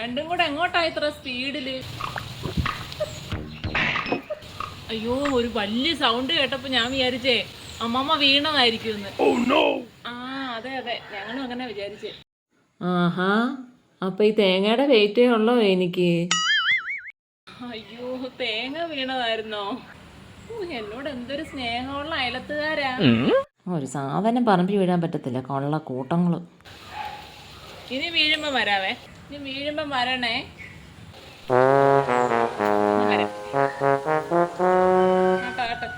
രണ്ടും കൂടെ എങ്ങോട്ടാ ഇത്ര സ്പീഡില്? അയ്യോ, ഒരു വലിയ സൗണ്ട് കേട്ടപ്പോ ഞാൻ വിചാരിച്ചേ അമ്മമ്മ വീണതായിരിക്കും. ആ അതെ അതെ, ഞങ്ങളും അങ്ങനെ വിചാരിച്ചേ. ആഹാ, അപ്പൊ ഈ തേങ്ങയുടെ വെയിറ്റേ ഉള്ളോ എനിക്ക്? അയ്യോ, തേങ്ങ വീണതായിരുന്നോ? എന്നോട് എന്തൊരു സ്നേഹമുള്ള അയലത്തുകാരാ. ഒരു സാധനം പറമ്പി വീഴാൻ പറ്റത്തില്ല, കൊള്ള കൂട്ടങ്ങള്. ഇനി വീഴുമ്പോ വരാവേ, ഇനി വീഴുമ്പോ വരണേ. വരാം. കേട്ടോ കേട്ടോ.